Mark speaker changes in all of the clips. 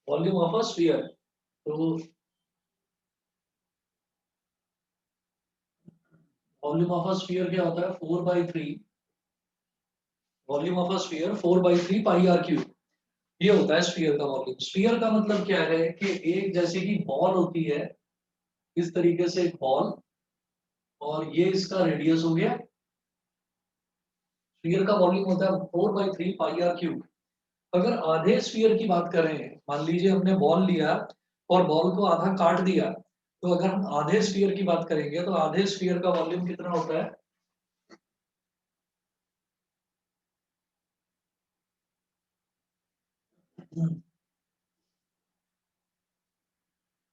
Speaker 1: Volume of a sphere. तो volume of a sphere क्या होता है, 4/3, volume of a sphere 4/3 pi are cube, ये होता है स्फीयर का वॉल्यूम। स्फीयर का मतलब क्या है कि एक जैसे कि बॉल होती है, इस तरीके से एक बॉल, और ये इसका रेडियस हो गया। स्फीयर का वॉल्यूम होता है 4/3 पाई आर क्यूब। अगर आधे स्फीयर की बात करें, मान लीजिए हमने बॉल लिया और बॉल को आधा काट दिया, तो अगर हम आधे स्फीयर की बात करेंगे तो आधे स्फीयर का वॉल्यूम कितना होता है,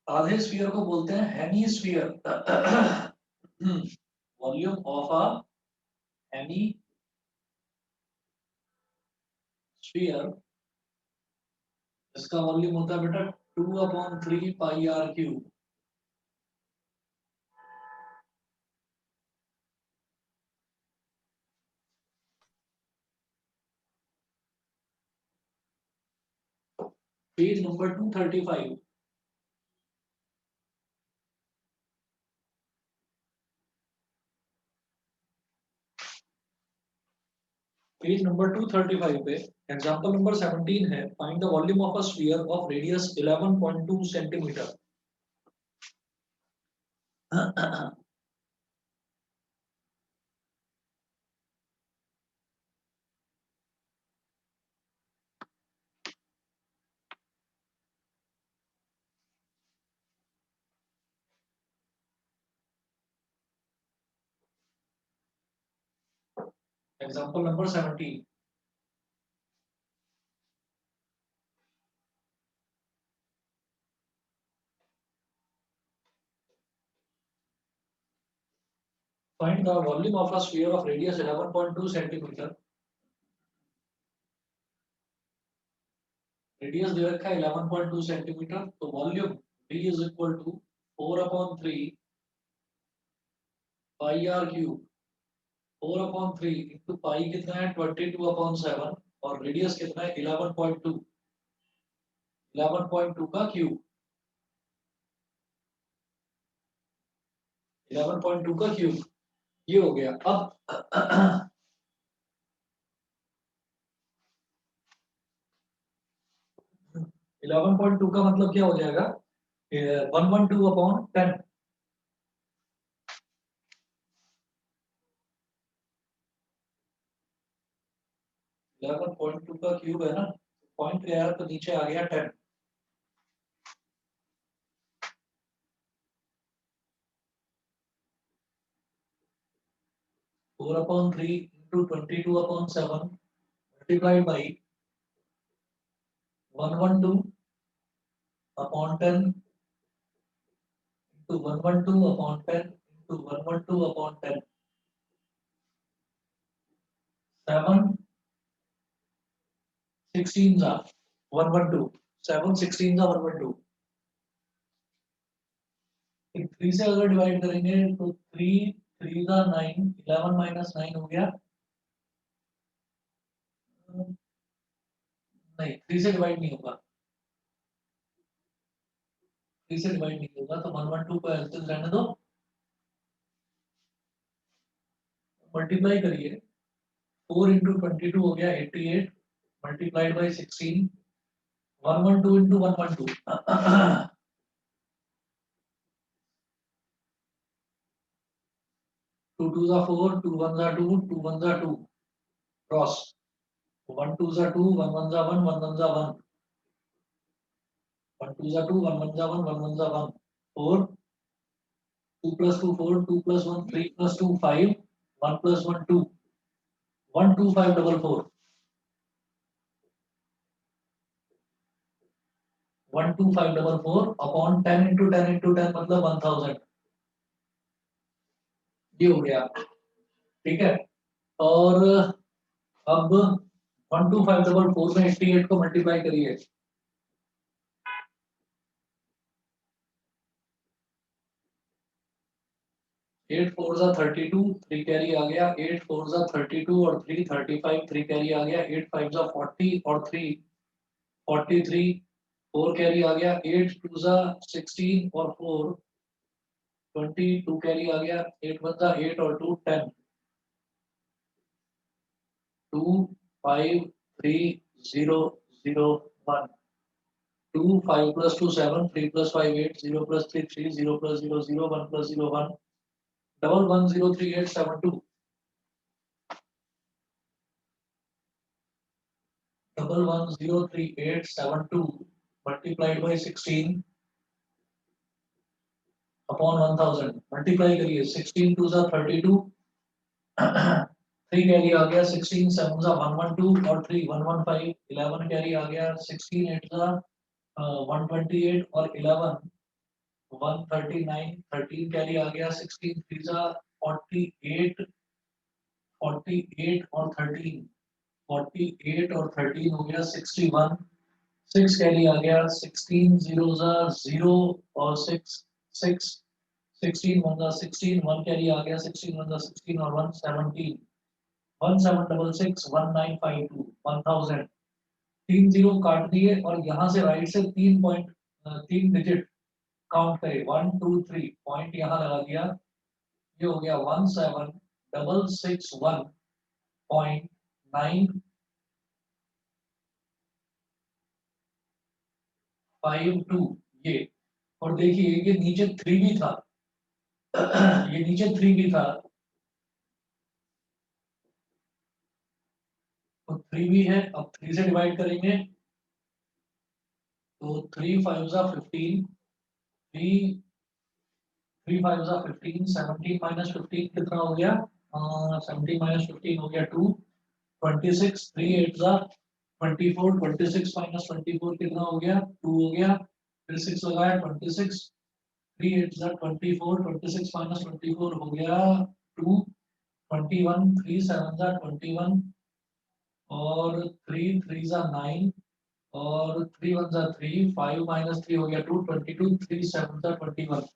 Speaker 1: आधे स्फीयर को बोलते हैं hemisphere. Volume of a hemisphere, इसका वॉल्यूम होता है बेटा 2/3 pi are cube. Page number 235। Page number 235 पे एग्जांपल नंबर 17 है, find the volume of a sphere of radius 11.2 centimetre. Example number 17। Find the volume of a sphere of radius 11.2 centimetre. Radius दे रखा है 11.2 centimetre, तो volume V is equal to 4/3 pi are cube. 4/3 into pi कितना है 22/7, और radius कितना है 11.2, 11.2 का क्यूब, 11.2 का क्यूब, ये हो गया। अब 11.2 का मतलब क्या हो जाएगा, 112/10। 11.2 का क्यूब है ना, पॉइंट क्या है तो नीचे आ गया 10। 4/3 into 22/7 multiplied by 112/10 into 112/10 into 112/10, 7/16 जा 112, 7/16 जा 112। 3 से अगर डिवाइड करेंगे तो 3 3 जा 9, 11 माइनस 9 हो गया, नहीं 3 से डिवाइड नहीं होगा, 3 से डिवाइड नहीं होगा, तो 112 को एलसीएम रहने दो, मल्टीप्लाई करिए। 4 इंटू 22 हो गया 88, मल्टीप्लाइड बाई 16, 112 इंटू 112, 2 2 जा 4, 2 1 जा 2, 2 1 जा 2, क्रॉस, 1 2 जा 2, 1 1 जा 1, 1 1 जा 1, 1 2 जा 2, 1 1 जा 1, 1 1 जा 1, 4, 2 plus 2 4, 2 plus 1 3 plus 2 5, 1 plus 1 2, 12544, 12544 upon 10 into 10 into 10 मतलब 1000, ये हो गया। ठीक है, और अब 12544 में 88 को मल्टीप्लाई करिए। 8 4 जा 32, 3 कैरी आ गया, 8 4 जा 32 और 3 35, 3 कैरी आ गया, 8 5 जा 40 और 3 43, 4 कैरी आ गया, 8 2 जा 16 और 4 20, 2 कैरी आ गया, 8 1 जा 8 और 2 10, 2 5 3 0 0 1, 2 5 plus 2 7, 3 plus 5 8, 0 plus 3 3, 0 plus 0 0, 1 plus 0 1, double 1 0 3 8 7 2, double 1 0 3 8 7 2 multiplied by 16 upon 1000, multiply करिए, 16 2 जा 32, 3 कैरी आ गया, 16 7 जा 112 और 3 115, 11 कैरी आ गया, 16 8 जा 128 और 11 139, 13 कैरी आ गया, 16 3 जा 48, 48 और 13, 48 और 13 हो गया 61, 6 कैरी आ गया, 16 0 जा 0 और 6 6, 16 1 जा 16, 1 कैरी आ गया, 16 1 जा 16 और 1 17, 1766 1952 1000, 3 जीरो काट दिए और यहाँ से राइट से 3 डिजिट काउंट करे, 1 2 3 पॉइंट यहाँ लगा दिया, ये हो गया 17661.952 ये। और देखिए ये नीचे 3 भी था, ये नीचे 3 भी था, तो 3 भी है, अब 3 से डिवाइड करेंगे तो 3 5 जा 15, 3 3 5 जा 15, 17 माइनस 15 कितना हो गया, 17 माइनस 15 हो गया 2, 26, 3 8 जा 24, 26 माइनस 24 कितना हो गया 2 हो गया, फिर 6 लगाया 26, 3 8 जा 24, 26 माइनस 24 हो गया 2, 21, 3 7 जा 21 और 3 3 जा 9 और 3 1 जा 3, 5 माइनस 3 हो गया 2, 22, 3 7 जा 21,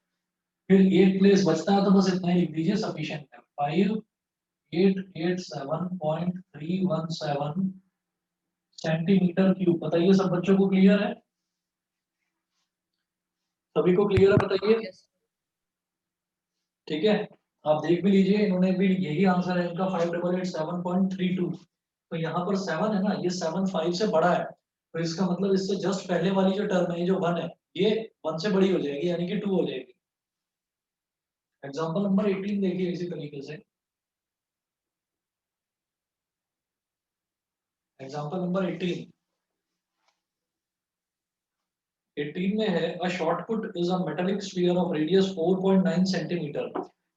Speaker 1: फिर एक प्लेस बचता है तो बस इतना ही लिख दीजिए, सफिशिएंट है। 5887.317 सेंटीमीटर क्यूब। बताइए सब बच्चों को क्लियर है, सभी को क्लियर है बताइए। ठीक है, आप देख भी लीजिए, इन्होंने भी यही आंसर है इनका 5887.32, तो यहाँ पर 7 है ना, ये 7 5 से बड़ा है, तो इसका मतलब इससे जस्ट पहले वाली जो टर्म है, जो 1 है, ये 1 से बड़ी हो जाएगी, यानी कि 2 हो जाएगी। एग्जाम्पल नंबर 18 देखिए इसी तरीके से, एग्जाम्पल नंबर 18, 18 में है, a shot put is a metallic sphere of radius 4.9 centimetre.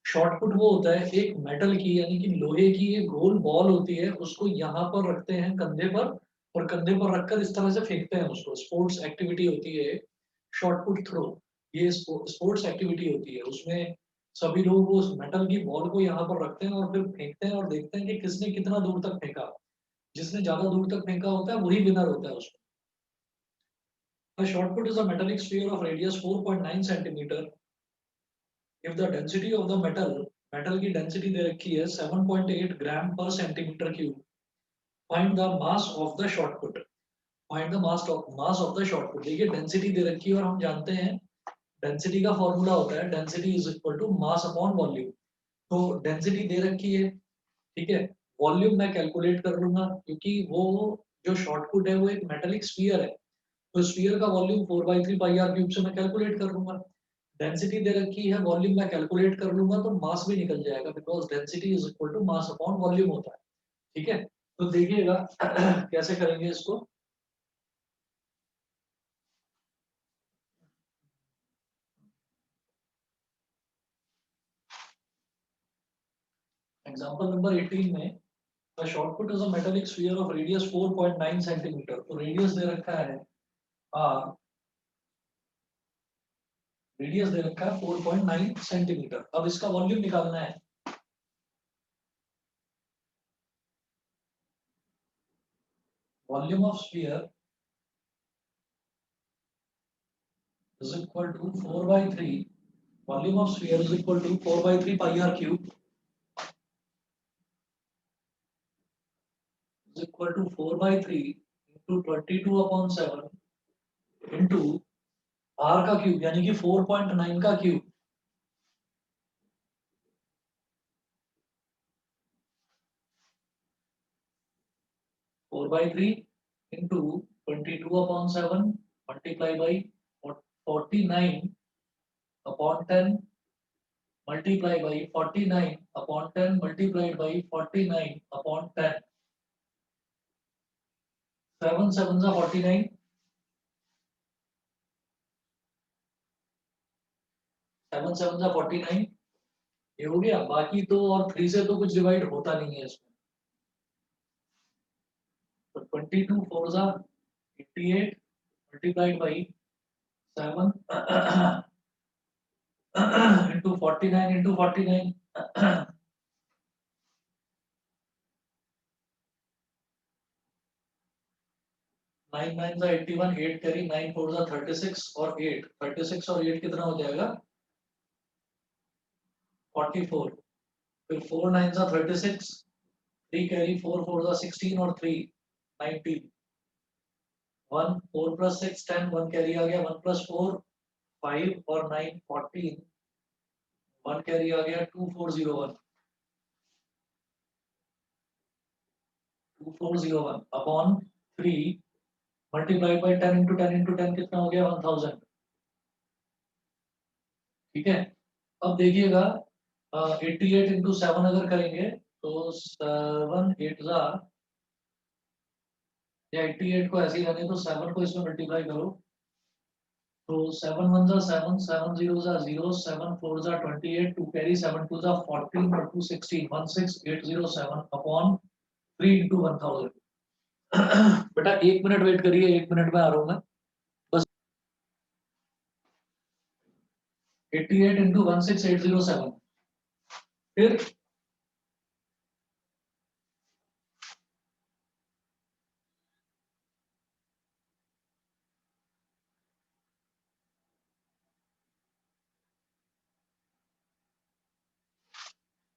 Speaker 1: Shot put वो होता है एक मेटल की, यानी कि लोहे की एक गोल बॉल होती है, उसको यहाँ पर रखते हैं कंधे पर, और कंधे पर रखकर इस तरह से फेंकते हैं उसको, स्पोर्ट्स एक्टिविटी होती है शॉर्टपुट थ्रो, ये स्पोर्ट्स एक्टिविटी होती है, उसमें सभी लोग वो उस मेटल की बॉल को यहाँ पर रखते हैं और फिर फेंकते हैं और देखते हैं कि किसने कितना दूर तक फेंका, जिसने ज्यादा दूर तक फेंका होता है वही विनर होता है उसमें। A shot put is a metallic sphere of radius 4.9 centimeter. If the density of the metal की density दे रखी है 7.8 ग्राम पर centimetre cube, find the mass of the shot put. Find the mass of the shot put. देखिए density दे रखी है और हम जानते हैं डेंसिटी का फॉर्मूला होता है density is equal to mass upon volume. तो डेंसिटी दे रखी है, ठीक है, वॉल्यूम मैं कैलकुलेट कर लूंगा क्योंकि वो जो शॉर्ट पुट है वो एक मेटेलिक स्फीयर है, तो स्फीयर का वॉल्यूम 4/3 पाई आर क्यूब से मैं कैलकुलेट कर लूंगा। डेंसिटी दे रखी है, वॉल्यूम मैं कैलकुलेट कर लूंगा, तो मास भी निकल जाएगा, because density is equal to mass upon volume होता है। ठीक है, तो देखिएगा कैसे करेंगे इसको। एग्जांपल नंबर 18 में the short put is a metallic sphere of radius 4.9 centimetre, तो रेडियस दे रखा है आर, रेडियस दे रखा है 4.9 सेंटीमीटर। अब इसका वॉल्यूम निकालना है, volume of sphere is equal to 4/3, volume of sphere is equal to 4/3 pi r cube is equal to 4/3 into 22 upon 7 into are का क्यूब यानी कि 4.9 का cube, four by three into 22/7 multiply by 49/10 multiply by 49/10 multiplied by 49/10. 7 7 49, 7 7 49 ये हो गया। बाकी तो और 3 से तो कुछ डिवाइड होता नहीं है इसमें। तो 22 4 88 multiplied by 7 into 49 into 49 9 9 81, 8 carry, 9 4 36 और 8 36 और 8 कितना हो जाएगा 44। फिर 4 9 36, 3 कैरी, 4 4 16 और 3 19, 1 4 + 6 10, 1 कैरी आ गया, 1 + 4 5 और 9 14, 1 कैरी आ गया 2401, 2401 upon 3 multiplied by 10 into 10 into 10 कितना हो गया 1000। ठीक है। अब देखिएगा 88 इंटू 7 अगर करेंगे तो 7 8 या 88 को ऐसे ही रहने तो 7 को इसमें मल्टीप्लाई करो तो 7 1 7 7 0 0 7 4 28, 2 कैरी, 7 2 14 और 2 16, 16807 अपॉन 3 इंटू 1000। बेटा 1 मिनट वेट करिए, 1 मिनट में आ रहा हूँ मैं बस। 88 इंटू 16807 फिर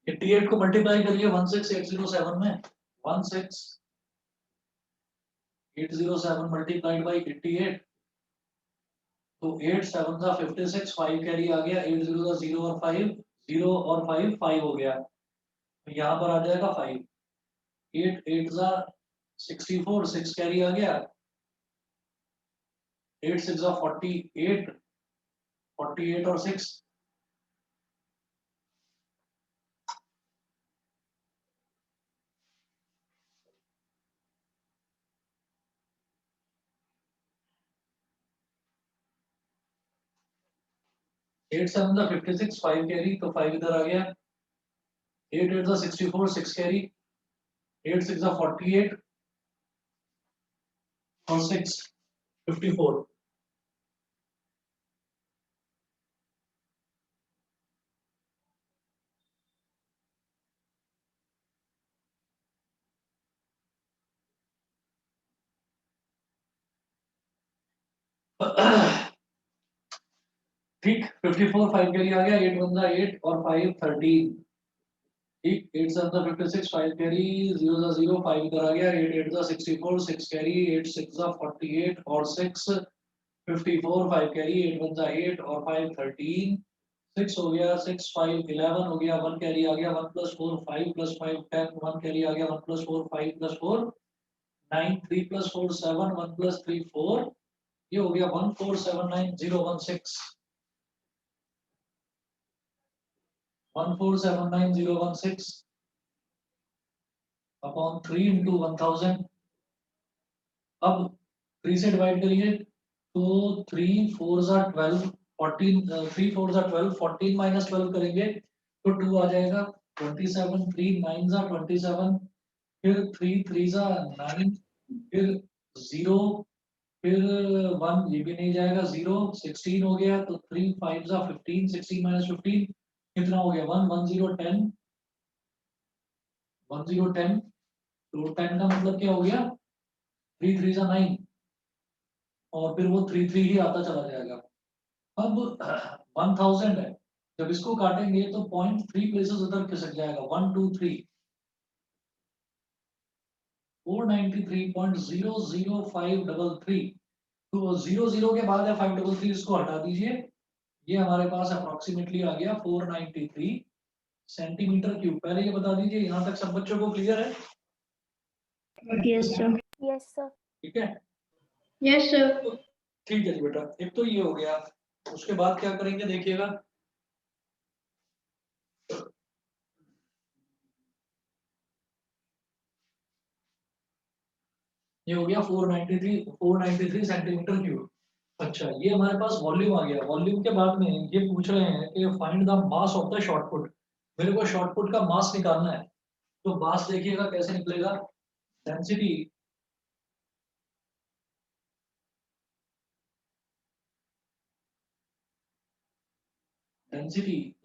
Speaker 1: 88 को मल्टीप्लाई करिए 16807 में, 16807 मल्टीप्लाइड बाई 88 तो 8 7 56, 5 कैरी आ गया, 8 0 0 और 5 0 और 5 5 हो गया तो यहाँ पर आ जाएगा 5, 8 8 64, 6 कैरी आ गया, 8 6 48, 48 और 6 8 7 56, 5 कैरी तो 5 इधर आ गया, 8 8 64, 6 कैरी, 8 6 48 और 6 54। ठीक 54 5 कैरी आ गया, 8 1 8 और 5 13। ठीक 8 7 56, 5 कैरी, 0 0 5 इधर आ गया, 8 8 64, 6 कैरी, 8 6 48 और 6 54, 5 कैरी, 8 1 8 और 5 13, 6 हो गया, 6 5 11 हो गया, 1 कैरी आ गया, 1 + 4 5 + 5 10, 1 कैरी आ गया, 1 + 4 5 + 4 9, 3 + 4 7, 1 + 3 4, ये हो गया 1479016, 1479016 अपॉन 3 इंटू 1000। अब 3 से डिवाइड करिए तो 3 4 12, 14 3 4 12, 14 माइनस 12 करेंगे तो 2 आ जाएगा, 27 3 9 27, फिर 3 3 9, फिर 0, फिर 1 ये भी नहीं जाएगा, 0 16 हो गया तो 3 5 15, 16 माइनस 15 कितना हो गया 1 1 0 10, 1 0 10 तो 10 का मतलब क्या हो गया 3 3 9 और फिर वो 3 3 ही आता चला जाएगा। अब 1000 है, जब इसको काटेंगे तो 0.3 प्लेसेस उधर खिसक जाएगा, 1 2 3 493.00533 तो 0 0 के बाद है 533, इसको हटा दीजिए। ये हमारे पास अप्रोक्सीमेटली आ गया 493 सेंटीमीटर क्यूब। पहले ये बता दीजिए, यहाँ तक सब बच्चों को क्लियर है?
Speaker 2: Yes sir.
Speaker 3: Yes sir.
Speaker 1: ठीक है,
Speaker 2: यस सर।
Speaker 1: ठीक है जी बेटा, एक तो ये हो गया। उसके बाद क्या करेंगे देखिएगा, ये हो गया 493 सेंटीमीटर क्यूब। अच्छा, ये हमारे पास वॉल्यूम आ गया। वॉल्यूम के बाद में ये पूछ रहे हैं कि find the mass of the shot put. मेरे को शॉर्टपुट का मास निकालना है। तो मास देखिएगा कैसे निकलेगा, density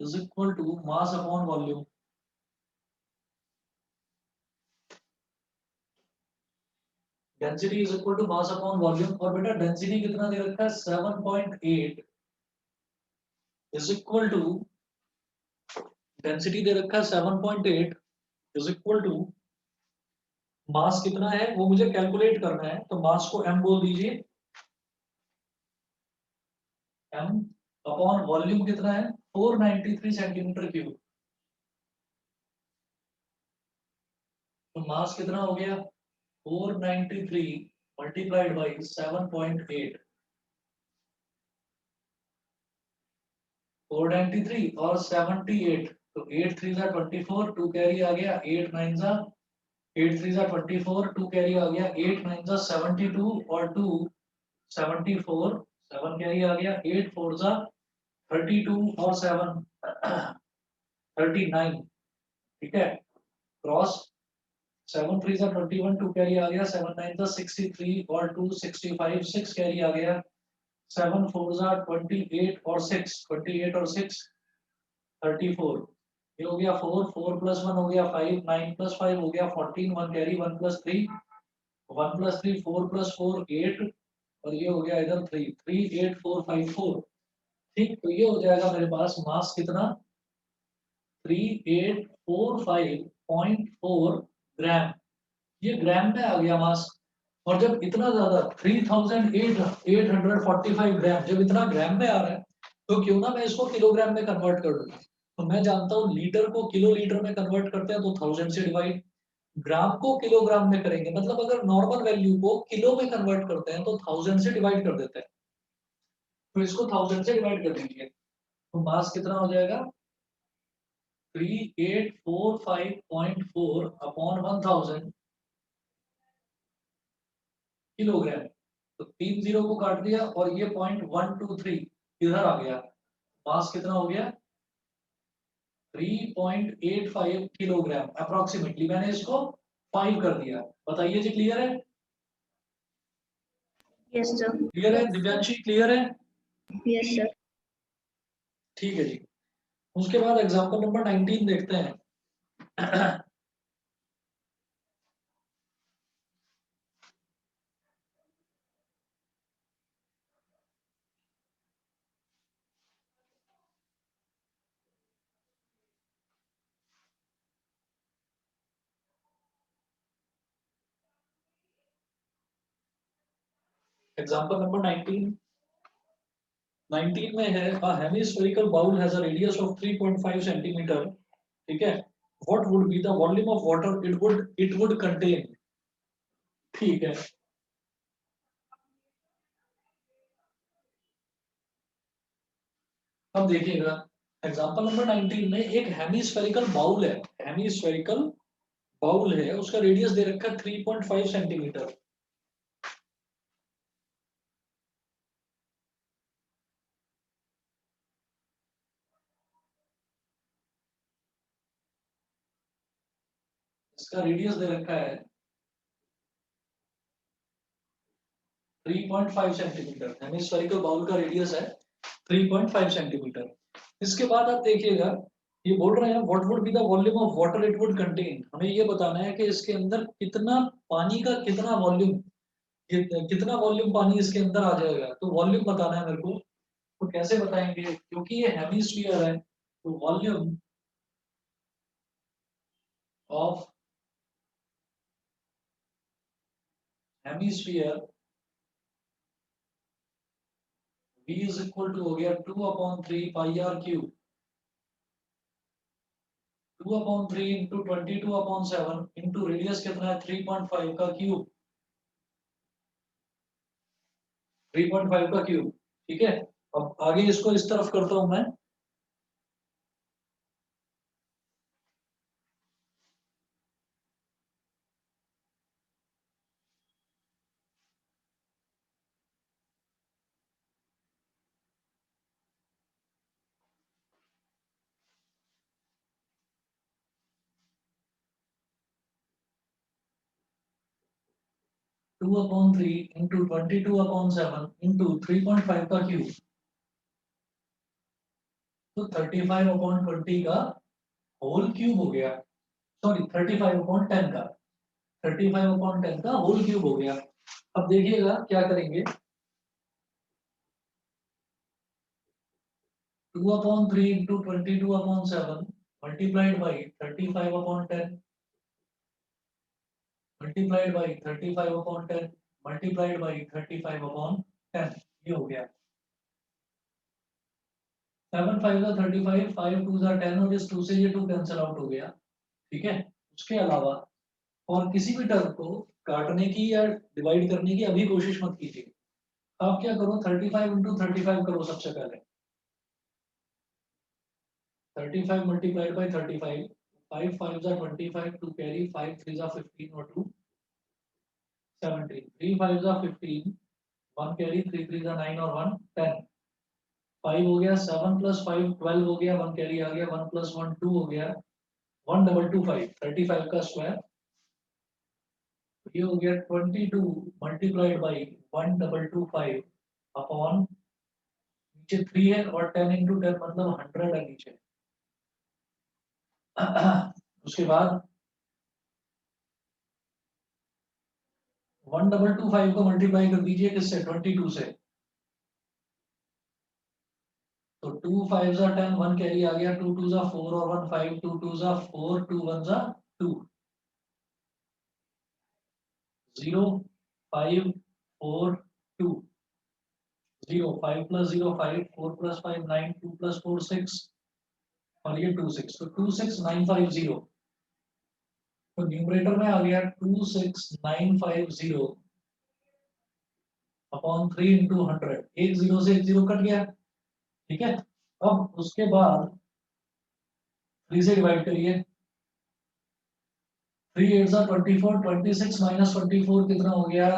Speaker 1: is equal to mass upon volume. Density is equal to mass upon volume. और बेटा डेंसिटी कितना दे रखा है, 7.8 इज इक्वल टू, डेंसिटी दे रखा है 7.8 इज इक्वल टू मास कितना है वो मुझे कैलकुलेट करना है। तो मास को m बोल दीजिए, m अपॉन वॉल्यूम कितना है 493 सेंटीमीटर क्यूब। तो मास कितना हो गया 493 मल्टीप्लाइड बाई 7.8, 493 और 78, तो 8 3 जा 24, 2 कैरी आ गया, 8 9 जा 8 3 जा 24, 2 कैरी आ गया, 8 9 जा 72 और 2 74, 7 कैरी आ गया, 8 4 जा 32 और 7 39। ठीक है, क्रॉस 7 3 जा 21, 2 कैरी आ गया, 7 9 जा 63 और 2 65, 6 कैरी आ गया, 7 4 जा 28 और 6 28 और 6 34। ये हो गया 4 4 प्लस 1 हो गया 5, 9 प्लस 5 हो गया 14, 1 कैरी 1 प्लस 3, 1 प्लस 3 4 प्लस 4 8, और ये हो गया इधर 3 3 8 4 5 4। ठीक, तो ये हो जाएगा मेरे पास मास कितना 3845.4 ग्राम। ये ग्राम में आ गया मास। और जब इतना ज्यादा 3845 ग्राम जब इतना ग्राम में आ रहा है, तो क्यों ना मैं इसको किलोग्राम में कन्वर्ट कर दूं। तो मैं जानता हूँ लीटर को किलो लीटर में कन्वर्ट करते हैं तो 1000 से डिवाइड, ग्राम को किलोग्राम में करेंगे, मतलब अगर नॉर्मल वैल्यू को किलो में कन्वर्ट करते हैं तो 1000 से डिवाइड कर देते हैं। तो इसको 1000 से डिवाइड कर दीजिए, तो मास कितना हो जाएगा 3845.4 अपॉन 1000 किलोग्राम। तो 3 जीरो को काट दिया और ये 0.123 इधर आ गया। मास कितना हो गया 3.85 किलोग्राम अप्रोक्सीमेटली। मैंने इसको 5 कर दिया। बताइए जी, क्लियर है?
Speaker 2: Yes sir.
Speaker 1: क्लियर है
Speaker 3: Yes,
Speaker 1: दिव्यांशी, क्लियर है?
Speaker 2: Yes sir.
Speaker 1: ठीक है जी। उसके बाद एग्जांपल नंबर 19 देखते हैं। एग्जांपल नंबर 19 में है a hemispherical bowl has a radius of 3.5 centimeter। ठीक है, what would be the volume of water it would contain। ठीक है, अब देखिएगा एग्जांपल नंबर 19 में एक हेमिस्फेरिकल बाउल है। हेमिस्फेरिकल बाउल है, उसका रेडियस दे रखा है 3.5 सेंटीमीटर। इसका रेडियस दे रखा है 3.5 सेंटीमीटर। हेमिस्फेरिकल बाउल का रेडियस है 3.5 सेंटीमीटर। इसके बाद आप देखिएगा, ये बोल रहे हैं what would be the volume of water it would contain. हमें ये बताना है कि इसके अंदर कितना पानी का कितना वॉल्यूम, कितना वॉल्यूम पानी इसके अंदर आ जाएगा। तो वॉल्यूम बताना है मेरे को। तो कैसे बताएंगे, क्योंकि ये हेमिस्फीयर है, तो volume of hemisphere v is equal to हो गया 2/3 pi are cube, 2/3 into 22/7 into radius कितना है 3.5 का क्यूब, 3.5 का क्यूब। ठीक है, अब आगे इसको इस तरफ करता हूं मैं। 2/3 इंटू 22/7 इंटू 3.5 का क्यूब, तो 35/20 का होल क्यूब हो गया। सॉरी 35/10 का, 35/10 का होल क्यूब हो गया। अब देखिएगा क्या करेंगे, 2/3 into 22/7 multiplied by 35/10 multiplied by 35/10 multiplied by 35/10, ये हो गया। 7 5 का 35, 5 2 का 10 और इस 2 से ये 2 कैंसिल आउट हो गया। ठीक है, उसके अलावा और किसी भी टर्म को काटने की या डिवाइड करने की अभी कोशिश मत कीजिए। आप क्या करो, 35 इंटू 35 करो सबसे पहले। 35 मल्टीप्लाइड बाई 35, 5 5 जा 25 टू कैरी, 5 3 जा 15 और 2 17, 3 5 जा 15, 1 कैरी, 3 3 जा 9 और 1 10, 5 हो गया, 7 प्लस 5 12 हो गया, 1 कैरी आ गया, 1 प्लस 1 2 हो गया, 1225 35 का स्क्वायर, ये हो गया 22 मल्टीप्लाइड बाई 1225 अपॉन, नीचे 3 है और 10 इंटू 10 मतलब 100 है नीचे। उसके बाद 1225 को मल्टीप्लाई कर दीजिए किससे, 22 से, तो 2 5 जा 10, 1 कैरी आ गया, 2 2 जा 4 और 1 5, 2 2 जा 4, 2 1 जा 2, 0 5 4 2, 0 5 प्लस 0 5, 4 प्लस 5 9, 2 प्लस 4 6 और ये 2 6, तो 26950, तो न्यूमरेटर में आ गया 26950 अपॉन 3 इंटू 100, एक जीरो से एक जीरो कट गया। ठीक है, अब उसके बाद 3 से डिवाइड करिए, 3 8 जा 24, 26 माइनस 24 कितना हो गया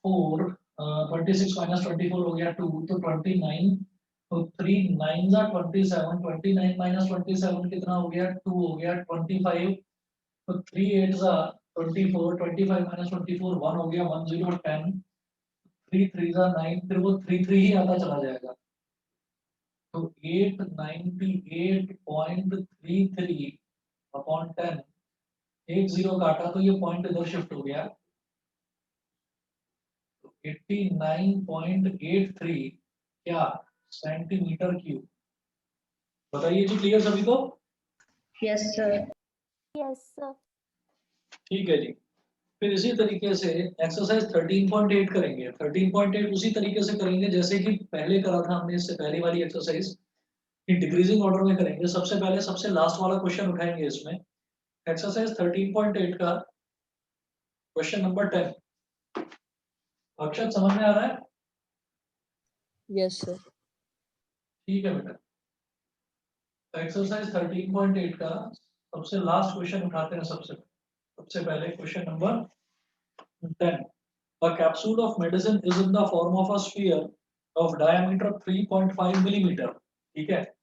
Speaker 1: 4, 26 माइनस 24 हो गया 2, तो 29, तो 3 9 जा 27, 29 माइनस 27 कितना हो गया 2 हो गया 25, तो 3 8 जा 24, 25 माइनस 24 1 हो गया 1 0 10, 3 3 जा 9, फिर वो 3 3 ही आता चला जाएगा, तो 898.33 अपॉन 10, एक जीरो काटा तो ये पॉइंट इधर शिफ्ट हो गया, तो 89.83 क्या सेंटीमीटर क्यूब। बताइए जी, क्लियर सभी को?
Speaker 2: Yes, sir.
Speaker 3: Yes sir.
Speaker 1: ठीक है जी, फिर इसी तरीके से एक्सरसाइज 13.8 करेंगे। 13.8 उसी तरीके से करेंगे जैसे कि पहले करा था हमने, इससे पहले वाली एक्सरसाइज की डिक्रीजिंग ऑर्डर में करेंगे। सबसे पहले सबसे लास्ट वाला क्वेश्चन उठाएंगे इसमें, एक्सरसाइज 13.8 का क्वेश्चन नंबर 10। अक्षर समझ में आ रहा है?
Speaker 3: Yes sir.
Speaker 1: ठीक है बेटा, एक्सरसाइज 13.8 का सबसे लास्ट क्वेश्चन उठाते हैं। सबसे पहले question number 10। A capsule of medicine is in the form of a sphere of diameter 3.5 millimeter। ठीक है,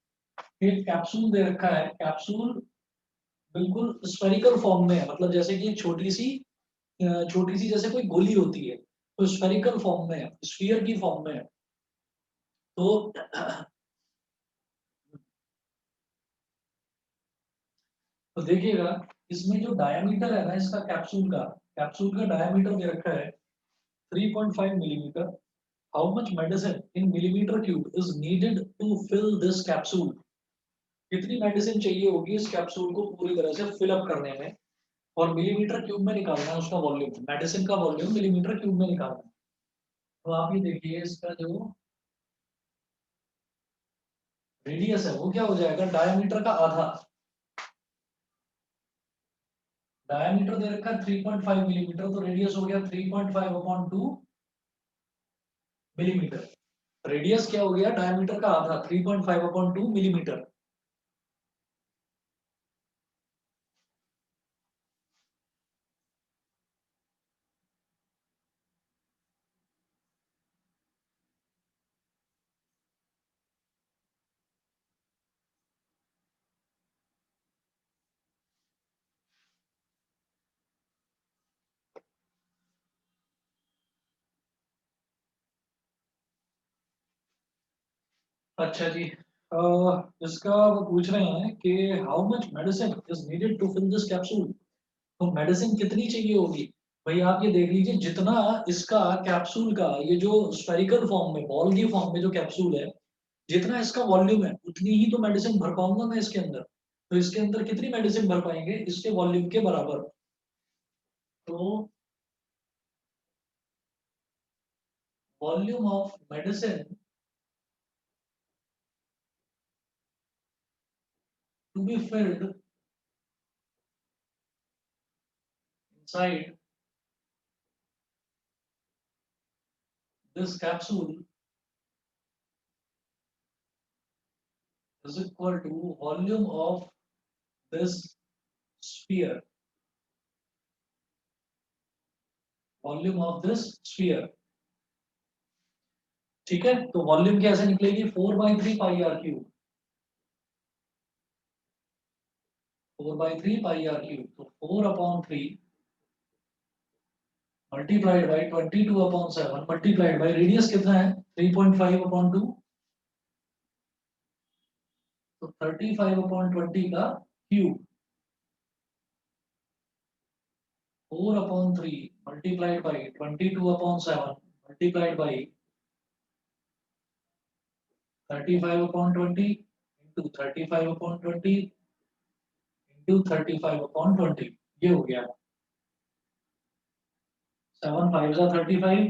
Speaker 1: एक कैप्सूल दे रखा है, कैप्सूल बिल्कुल स्फेरिकल फॉर्म में है, मतलब जैसे कि छोटी सी जैसे कोई गोली होती है, तो स्फेरिकल फॉर्म में है, स्फीयर की फॉर्म में है। तो तो देखिएगा, इसमें जो डायमीटर है ना इसका, कैप्सूल का डायमीटर दे रखा है 3.5 millimetre. How much medicine in millimetre cube is needed to fill this capsule. कितनी मेडिसिन चाहिए होगी इस कैप्सूल को पूरी तरह से फिल अप करने में, और मिलीमीटर क्यूब में निकालना है उसका वॉल्यूम, मेडिसिन का वॉल्यूम मिलीमीटर क्यूब में निकालना है। तो आप ये देखिए, इसका जो रेडियस है वो क्या हो जाएगा, डायमीटर का आधा। डायमीटर दे रखा है 3.5 मिलीमीटर, तो रेडियस हो गया 3.5 अपॉन 2 मिलीमीटर। रेडियस क्या हो गया, डायमीटर का आधा, 3.5 अपॉन 2 मिलीमीटर। अच्छा जी, इसका वो पूछ रहे हैं कि how much medicine is needed to fill this capsule. तो मेडिसिन कितनी चाहिए होगी। भाई आप ये देख लीजिए, जितना इसका कैप्सूल का ये जो स्फेरिकल फॉर्म में, बॉल की फॉर्म में जो कैप्सूल है, जितना इसका वॉल्यूम है उतनी ही तो मेडिसिन भर पाऊंगा मैं इसके अंदर। तो इसके अंदर कितनी मेडिसिन भर पाएंगे, इसके वॉल्यूम के बराबर। तो volume of medicine to be filled inside this capsule is equal to volume of this sphere. Volume of this sphere. ठीक है, तो वॉल्यूम कैसे निकलेगी, 4/3 pi are cube. 4/3 pi are cube, तो 4/3 multiplied by 22/7 multiplied by radius कितना है 3.5/2, तो 35/20 का cube. 4/3 multiplied by 22/7 multiplied by 35/20 into 35/20 into 35/20, ये हो गया। 7 5 जा 35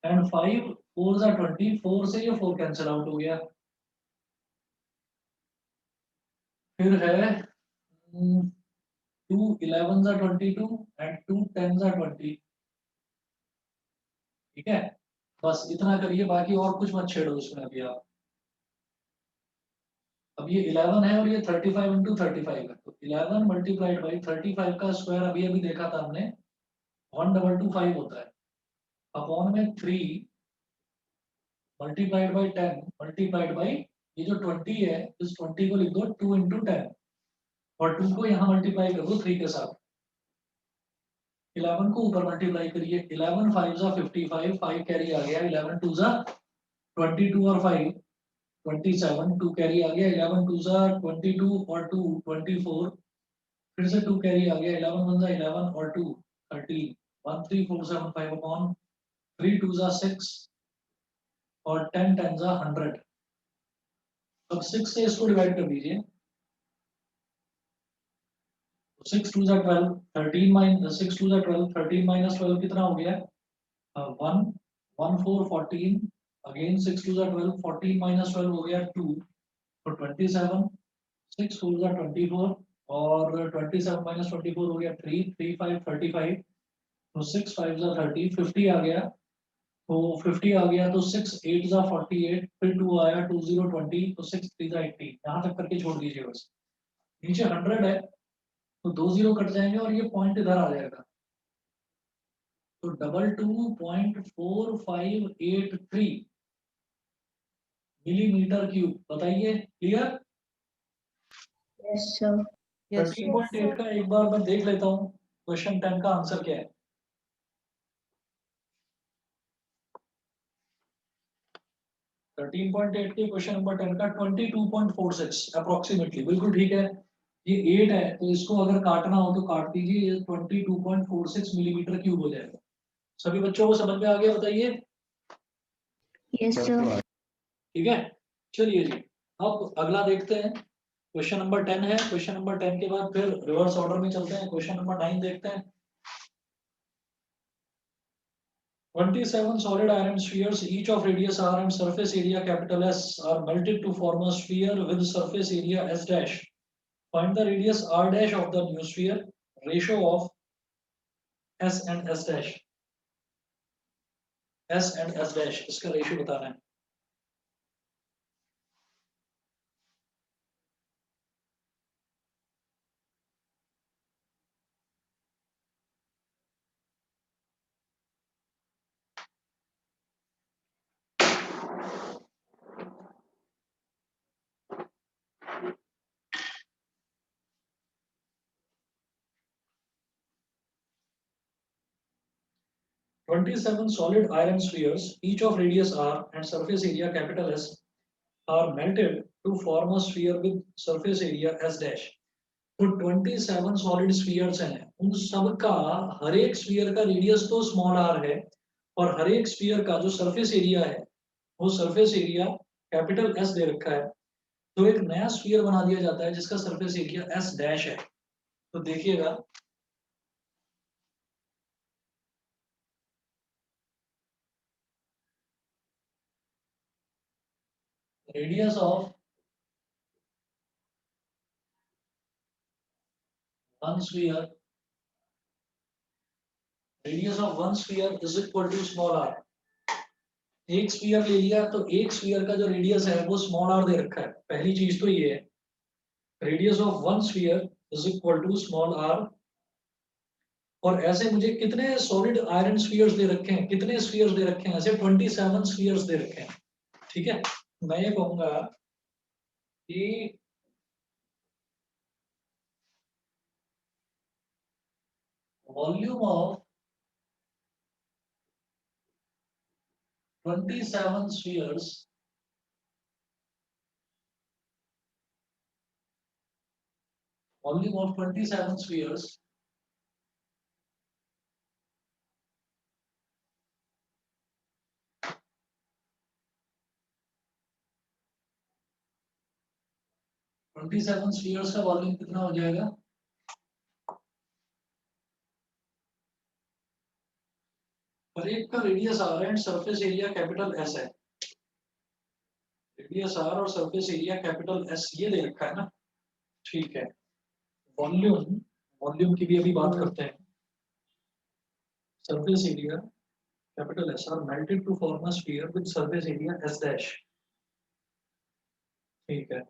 Speaker 1: एंड 5 4 जा 20, 4 से ये 4 कैंसिल आउट हो गया। फिर है 2 11 जा 22 एंड 2 10 जा 20। ठीक है, बस इतना करिए, बाकी और कुछ मत छेड़ो इसमें अभी आप। अब ये 11 है और ये 35 इंटू 35 है, तो 11 मल्टीप्लाइड बाई 35 का स्क्वायर अभी अभी देखा था हमने 1225 होता है, अपॉन में 3 मल्टीप्लाइड बाई 10 मल्टीप्लाइड बाई ये जो 20 है, इस 20 को लिख दो 2 इंटू 10 और 2 को यहाँ मल्टीप्लाई कर दो 3 के साथ। 11 को ऊपर मल्टीप्लाई करिए, 11 5 जा 55, 5 कैरी आ गया, 11 2 जा 22 और 5 27, 2 कैरी आ गया, 11 2 जा 22 और 2 24, फिर से 2 कैरी आ गया, 11 1 जा 11 और 2 13, 13475 अपॉन 3 2 जा 6 और 10 10 जा 100। अब 6 से इसको डिवाइड कर दीजिए, 6 2 जा 12, 13 माइनस 6 2 जा 12, 13 माइनस 12 कितना हो गया 1 1 4 14, अगेन 6 2 जा 12, 14 माइनस 12 हो गया 2, तो 27, 6 4 जा 24 और 27 माइनस 24 हो गया 3 3 5 35, तो 6 5 जा 30, 50 आ गया, तो 50 आ गया तो 6 8 जा 48, फिर 2 आया 2 0 20, तो 6 3 जा 80, यहाँ तक करके छोड़ दीजिए बस। नीचे 100 है तो 2 0 कट जाएंगे और ये पॉइंट इधर आ जाएगा, तो 22.4583 मिलीमीटर क्यूब। बताइए, clear.
Speaker 2: Yes, sir.
Speaker 3: Yes, sir.
Speaker 1: 13.8 का एक बार मैं देख लेता हूँ, क्वेश्चन 10 का आंसर क्या है। 13.8 के क्वेश्चन नंबर 10 का 22.46 अप्रोक्सीमेटली बिल्कुल ठीक है। ये 8 है तो इसको अगर काटना हो तो काट दीजिए, ये 22.46 मिलीमीटर क्यूब हो जाएगा। सभी बच्चों को समझ में आ गया, बताइए।
Speaker 2: Yes, sir.
Speaker 1: ठीक है, चलिए जी, अब अगला देखते हैं। क्वेश्चन नंबर 10 है, क्वेश्चन नंबर 10 के बाद फिर रिवर्स ऑर्डर में चलते हैं, क्वेश्चन नंबर 9 देखते हैं। 27 solid iron spheres, each of radius r and surface area capital S, are melted to form a sphere with surface area S dash. Find the radius r dash of the new sphere. Ratio of S and S dash. S and S dash, इसका ratio बताना है. "27 solid iron spheres, each of radius r and surface area capital S, are melted to form a sphere with surface area S dash." तो 27 solid spheres हैं, उन सब का हर एक sphere का रेडियस तो स्मॉल आर है और हर एक स्फीयर का जो सरफेस एरिया है वो सरफेस एरिया कैपिटल एस दे रखा है. तो एक नया स्फीयर बना दिया जाता है जिसका सरफेस एरिया एस डैश है. तो देखिएगा radius of one sphere is equal to small R. एक स्फीयर ले लिया तो एक स्फीयर का जो रेडियस है वो स्मॉल आर दे रखा है. पहली चीज तो ये है, radius of one sphere is equal to small R. और ऐसे मुझे कितने सॉलिड आयरन स्फीयर्स दे रखे हैं, कितने स्फीयर्स दे रखे हैं, ऐसे 27 स्फीयर्स दे रखे हैं. ठीक है, मैं ये कहूंगा कि volume of 27 spheres volume of 27 spheres spheres का वॉल्यूम कितना हो जाएगा? और एक का radius R and surface area capital S है. रेडियस आर और सरफेस एरिया कैपिटल एस ये दे रखा है ना. ठीक है, वॉल्यूम वॉल्यूम की भी अभी बात करते हैं. Surface area capital S are melted to form a sphere with surface area S dash. ठीक है,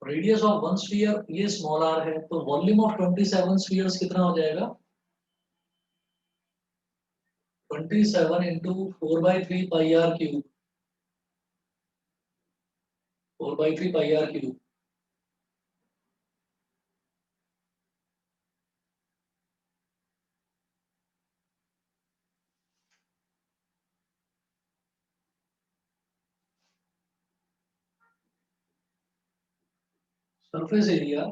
Speaker 1: रेडियस ऑफ वन स्फीयर ये स्मॉल आर है, तो वॉल्यूम ऑफ 27 स्फीयर्स कितना हो जाएगा? 27 into 4/3 pi are cube. 4/3 pi are cube. Surface area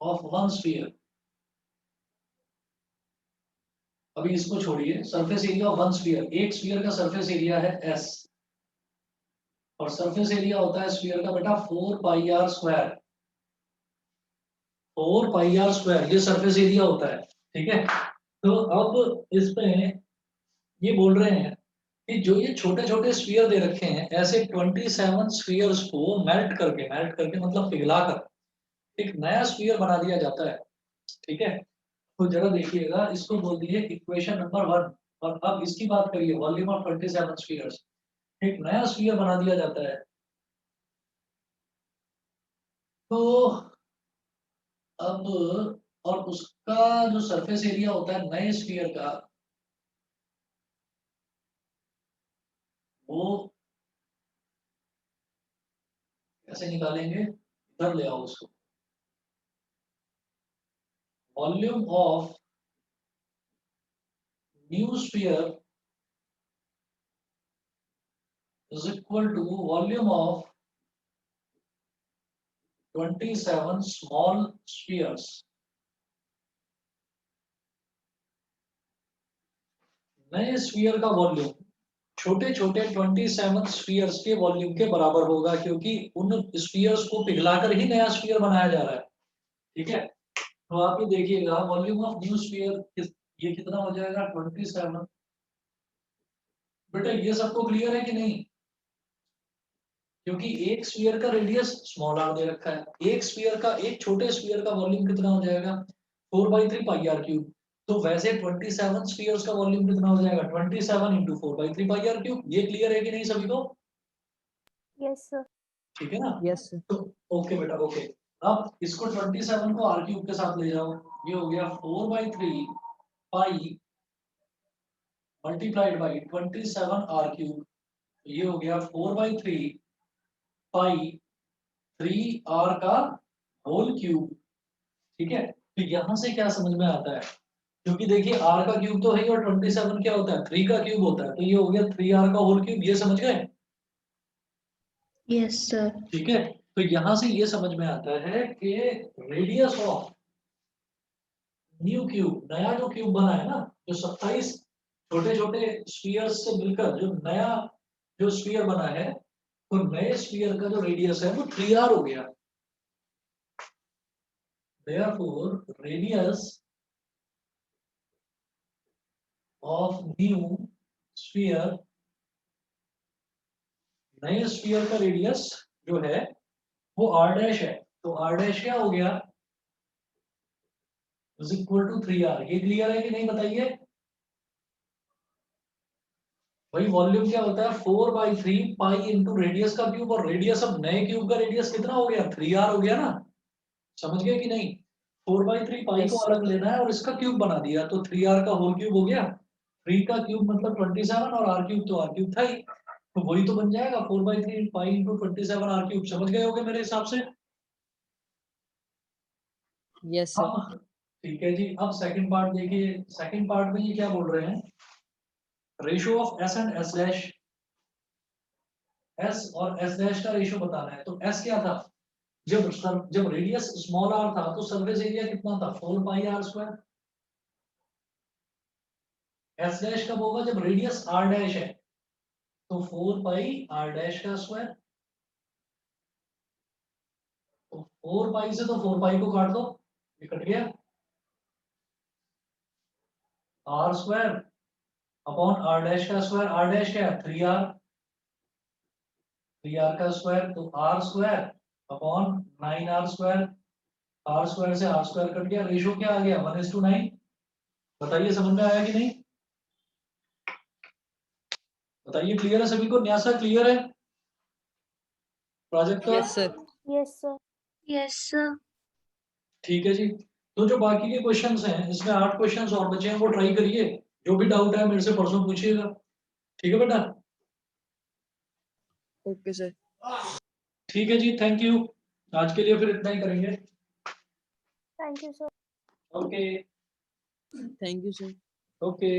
Speaker 1: of one sphere. अभी इसको छोड़िए, surface area of one sphere, एक स्फीयर का सरफेस एरिया है एस और सरफेस एरिया होता है स्फीयर का बेटा 4 pi r square. 4 pi r square ये सरफेस एरिया होता है. ठीक है, तो अब इसमें ये बोल रहे हैं कि जो ये छोटे छोटे स्फीयर दे रखे हैं, ऐसे 27 स्फीयर्स को मेल्ट करके मतलब पिघलाकर एक नया स्फीयर बना दिया जाता है. ठीक है, तो जरा देखिएगा, इसको बोल दिए इक्वेशन नंबर 1. और अब इसकी बात करिए, वॉल्यूम ऑफ 27 स्फीयर्स. एक नया स्फीयर बना दिया जाता है. तो अब और उसका जो सरफेस एरिया होता है नए स्फीयर का, वो कैसे निकालेंगे? इधर ले आओ उसको. Volume of new sphere is equal to volume of 27 small spheres. नए स्फीयर का वॉल्यूम छोटे छोटे 27 स्फीयर्स के वॉल्यूम के बराबर होगा, क्योंकि उन स्फीयर्स को पिघलाकर ही नया स्फीयर बनाया जा रहा है. ठीक है, तो आप ये देखिएगा वॉल्यूम ऑफ न्यू स्फीयर ये कितना हो जाएगा 27। बेटा ये सबको क्लियर है कि नहीं? क्योंकि एक स्फीयर का रेडियस स्मॉल आर दे रखा है, एक स्फीयर का, एक छोटे स्फीयर का वॉल्यूम कितना हो जाएगा 4/3 पाई आर क्यूब। तो वैसे 27 स्फीयर्स का वॉल्यूम कितना हो जाएगा 27 इंटू 4/3 पाई आर क्यूब। ये क्लियर है कि नहीं सभी को?
Speaker 3: Yes sir.
Speaker 1: ठीक है ना?
Speaker 4: Yes sir.
Speaker 1: तो ओके बेटा ओके। अब इसको 27 को आर क्यूब के साथ ले जाओ, ये हो गया 4/3 pi multiplied by 27 R cube, ये हो गया 4/3 पाई 3 आर का होल क्यूब। ठीक है, तो यहां से क्या समझ में आता है, क्योंकि देखिए आर का क्यूब तो है ही और 27 क्या होता है 3 का क्यूब होता है, तो ये हो गया 3 आर का होल क्यूब। ये समझ गए?
Speaker 2: Yes, sir.
Speaker 1: ठीक है, तो यहां से ये समझ में आता है कि रेडियस ऑफ न्यू क्यूब, नया जो क्यूब बना है ना, जो 27 छोटे छोटे स्फीयर्स से मिलकर जो नया जो स्फीयर बना है, तो नए स्फीयर का जो रेडियस है वो 3r हो गया। Therefore, radius of new sphere, नए स्फीयर का रेडियस जो है वो r डैश है, तो r डैश क्या हो गया इज इक्वल टू 3r। ये क्लियर है कि नहीं बताइए? भाई वॉल्यूम क्या होता है 4/3 पाई इंटू रेडियस का क्यूब, और रेडियस अब नए क्यूब का रेडियस कितना हो गया 3r हो गया ना। समझ गए कि नहीं? 4/3 पाई
Speaker 4: Yes,
Speaker 1: को
Speaker 4: sir.
Speaker 1: अलग लेना है और इसका क्यूब बना दिया, तो 3r का होल क्यूब हो गया। 3 का क्यूब मतलब 27 और r क्यूब तो r क्यूब था ही, तो वही तो बन जाएगा 4/3 पाई इंटू 27 r क्यूब। समझ गए होगे मेरे हिसाब से?
Speaker 4: Yes, sir.
Speaker 1: अब ठीक है जी, अब सेकंड पार्ट देखिए। सेकंड पार्ट में ये क्या बोल रहे हैं, ratio of S and S dash. S और एस डैश का रेशियो बताना है। तो एस क्या था, जब रेडियस स्मॉल आर था तो सरफेस एरिया कितना था 4 pi r square. S dash कब होगा जब रेडियस आर डैश है, तो 4 पाई आर डैश का स्क्वायर। तो 4 पाई से तो 4 पाई को काट दो, ये कट गया, R square upon R dash का स्क्वायर। आर डैश क्या है 3r, 3r का स्क्वायर, तो R square upon 9r square. R square से आर स्क्वायर कट गया, रेशियो क्या आ गया 1:9। बताइए समझ में आया कि नहीं? बताइए क्लियर है सभी को? न्यासा क्लियर है प्रोजेक्ट का?
Speaker 4: Yes, sir.
Speaker 3: Yes sir.
Speaker 2: Yes, sir.
Speaker 1: ठीक है जी, तो जो बाकी के क्वेश्चंस हैं इसमें 8 क्वेश्चंस और बचे हैं, वो ट्राई करिए। जो भी डाउट है मेरे से परसों पूछिएगा, ठीक है बेटा?
Speaker 4: Okay, sir.
Speaker 1: ठीक है जी, थैंक यू। आज के लिए फिर इतना ही करेंगे।
Speaker 3: Thank you sir.
Speaker 1: Okay
Speaker 4: Thank you, sir.
Speaker 1: Okay.